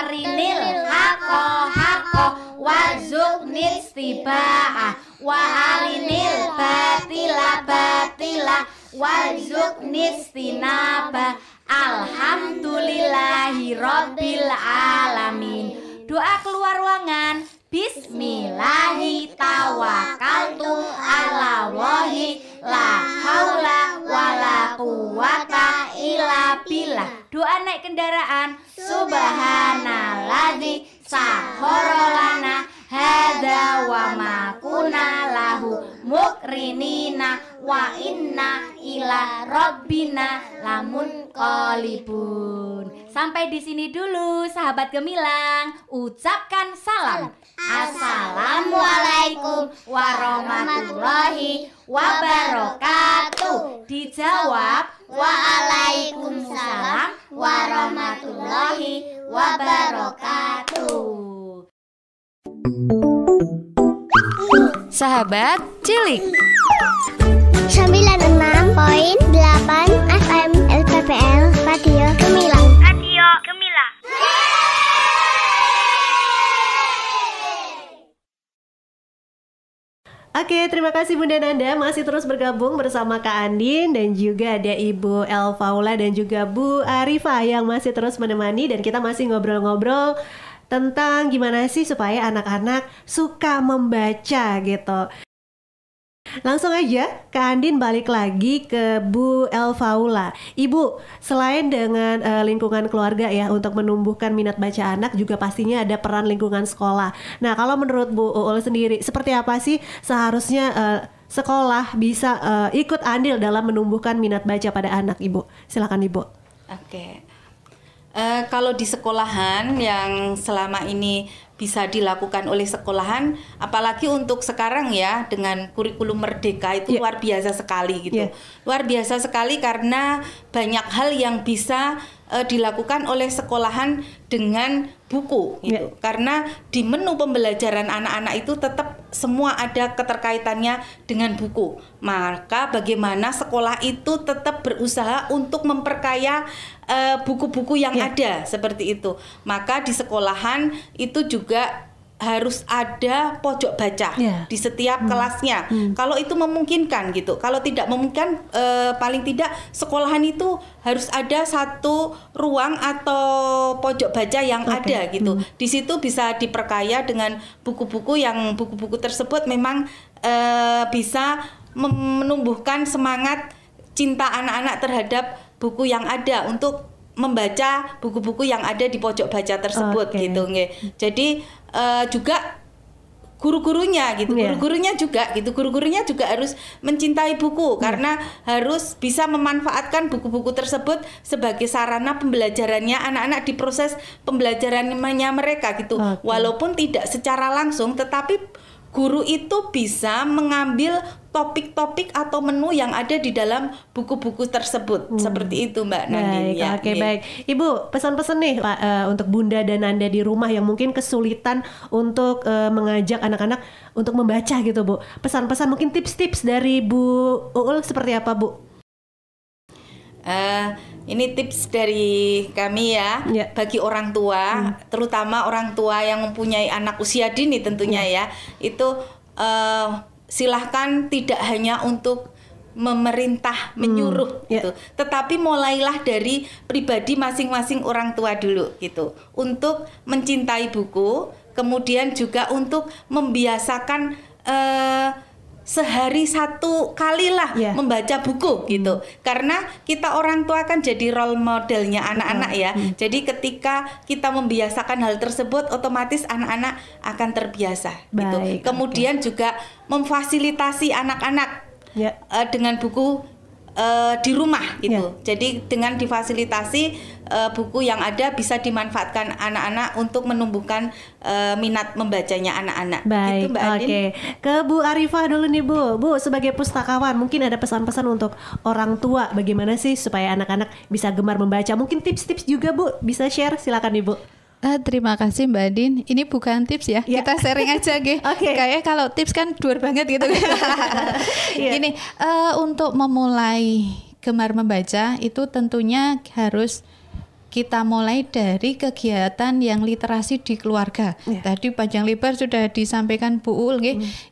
arinil haqqo warzuqni istiba'ah wa arinil batila batila warzuqni istinabah. Alhamdulillahi Rabbil Alamin. Doa keluar ruangan. Bismillahi tawakkaltu ala wahi la haula wala quwata illa billah. Doa naik kendaraan. Subhanalladzi sahharolana hadza wa ma kunna lahu mukrinina wa inna ila rabbina lamun qalibun. Sampai di sini dulu sahabat gemilang. Ucapkan salam. Assalamualaikum warahmatullahi wabarakatuh. Dijawab Waalaikumsalam warahmatullahi wabarakatuh. Sahabat Cilik. 96.8 FM LPPL Radio Gemilang. Oke, terima kasih Bunda Nanda masih terus bergabung bersama Kak Andin dan juga ada Ibu Elfaula dan juga Bu Arifah yang masih terus menemani, dan kita masih ngobrol-ngobrol tentang gimana sih supaya anak-anak suka membaca gitu. Langsung aja Kak Andin balik lagi ke Bu Elfaula. Ibu, selain dengan lingkungan keluarga ya untuk menumbuhkan minat baca anak, juga pastinya ada peran lingkungan sekolah. Nah, kalau menurut Bu Uul sendiri, seperti apa sih seharusnya sekolah bisa ikut andil dalam menumbuhkan minat baca pada anak, Ibu? Silakan Ibu. Oke. Kalau di sekolahan yang selama ini bisa dilakukan oleh sekolahan, apalagi untuk sekarang ya dengan kurikulum merdeka itu luar biasa sekali gitu. Luar biasa sekali karena banyak hal yang bisa dilakukan oleh sekolahan dengan buku gitu. Karena di menu pembelajaran anak-anak itu tetap semua ada keterkaitannya dengan buku. Maka bagaimana sekolah itu tetap berusaha untuk memperkaya buku-buku yang ada seperti itu. Maka di sekolahan itu juga harus ada pojok baca di setiap kelasnya. Kalau itu memungkinkan gitu. Kalau tidak memungkinkan, paling tidak sekolahan itu harus ada satu ruang atau pojok baca yang ada gitu. Di situ bisa diperkaya dengan buku-buku yang buku-buku tersebut memang bisa menumbuhkan semangat cinta anak-anak terhadap buku yang ada untuk membaca buku-buku yang ada di pojok baca tersebut gitu. Jadi juga guru-gurunya gitu, guru-gurunya juga harus mencintai buku karena harus bisa memanfaatkan buku-buku tersebut sebagai sarana pembelajarannya anak-anak di proses pembelajarannya mereka gitu. Walaupun tidak secara langsung, tetapi guru itu bisa mengambil topik-topik atau menu yang ada di dalam buku-buku tersebut. Seperti itu Mbak Nandini. Baik. Ibu, pesan-pesan nih Pak untuk Bunda dan Nanda di rumah yang mungkin kesulitan untuk mengajak anak-anak untuk membaca gitu Bu. Pesan-pesan mungkin tips-tips dari Bu Uul seperti apa Bu? Ini tips dari kami ya, bagi orang tua, terutama orang tua yang mempunyai anak usia dini tentunya ya, itu silahkan tidak hanya untuk memerintah, menyuruh gitu, tetapi mulailah dari pribadi masing-masing orang tua dulu gitu, untuk mencintai buku, kemudian juga untuk membiasakan sehari satu kali lah membaca buku gitu, karena kita orang tua kan jadi role modelnya anak-anak ya. Jadi ketika kita membiasakan hal tersebut, otomatis anak-anak akan terbiasa gitu. Kemudian juga memfasilitasi anak-anak dengan buku di rumah gitu. Jadi dengan difasilitasi buku yang ada bisa dimanfaatkan anak-anak untuk menumbuhkan minat membacanya anak-anak. Baik, gitu, Mbak Andin. Ke Bu Arifah dulu nih Bu. Bu, sebagai pustakawan mungkin ada pesan-pesan untuk orang tua bagaimana sih supaya anak-anak bisa gemar membaca. Mungkin tips-tips juga Bu, bisa share, silakan Ibu. Terima kasih Mbak Din. Ini bukan tips ya, kita sharing aja gitu. Kayaknya kalau tips kan duar banget gitu. Gini, untuk memulai gemar membaca itu tentunya harus kita mulai dari kegiatan yang literasi di keluarga. Tadi panjang lebar sudah disampaikan Bu Uul.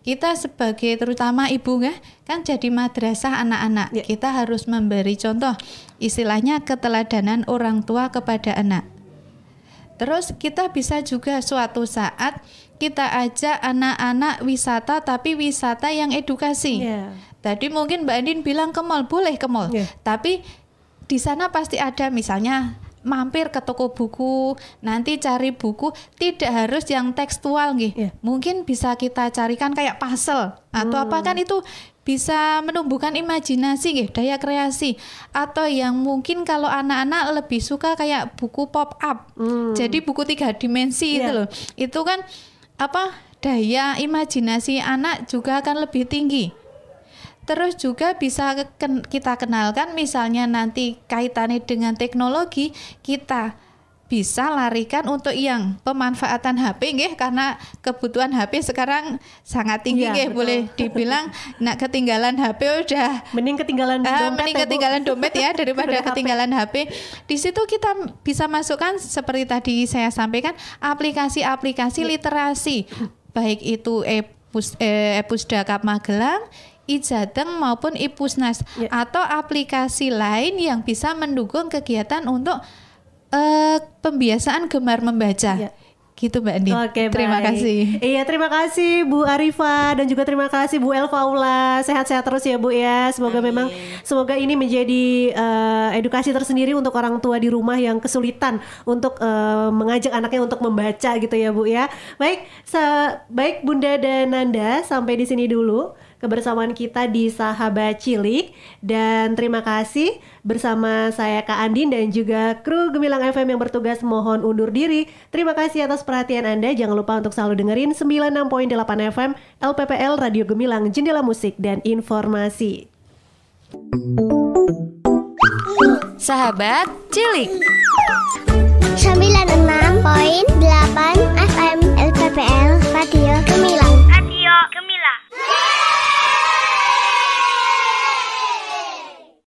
Kita sebagai terutama ibu kan jadi madrasah anak-anak. Kita harus memberi contoh, istilahnya keteladanan orang tua kepada anak. Terus kita bisa juga suatu saat kita ajak anak-anak wisata, tapi wisata yang edukasi. Tadi mungkin Mbak Andin bilang ke mall, boleh ke mall. Tapi di sana pasti ada misalnya mampir ke toko buku, nanti cari buku, tidak harus yang tekstual mungkin bisa kita carikan kayak puzzle atau apa, kan itu bisa menumbuhkan imajinasi daya kreasi, atau yang mungkin kalau anak-anak lebih suka kayak buku pop up, jadi buku 3 dimensi itu loh, itu kan daya imajinasi anak juga akan lebih tinggi. Terus juga bisa kita kenalkan misalnya nanti kaitannya dengan teknologi, kita bisa larikan untuk yang pemanfaatan HP nggih, karena kebutuhan HP sekarang sangat tinggi nggih, boleh dibilang nak ketinggalan HP udah mending ketinggalan dompet, mending ketinggalan dompet ya daripada ketinggalan HP. Di situ kita bisa masukkan seperti tadi saya sampaikan aplikasi-aplikasi literasi, baik itu Pusdakap Magelang, Ijadeng maupun Ipusnas, atau aplikasi lain yang bisa mendukung kegiatan untuk pembiasaan gemar membaca. Gitu Mbak Andin. Oke, terima baik. kasih. Iya, terima kasih Bu Arifa dan juga terima kasih Bu Elfaula. Sehat-sehat terus ya Bu ya. Semoga semoga ini menjadi edukasi tersendiri untuk orang tua di rumah yang kesulitan untuk mengajak anaknya untuk membaca gitu ya Bu ya. Baik Bunda dan Nanda, sampai di sini dulu kebersamaan kita di Sahabat Cilik, dan terima kasih bersama saya Kak Andin dan juga kru Gemilang FM yang bertugas mohon undur diri. Terima kasih atas perhatian Anda. Jangan lupa untuk selalu dengerin 96.8 FM LPPL Radio Gemilang, Jendela Musik dan Informasi. Sahabat Cilik. 96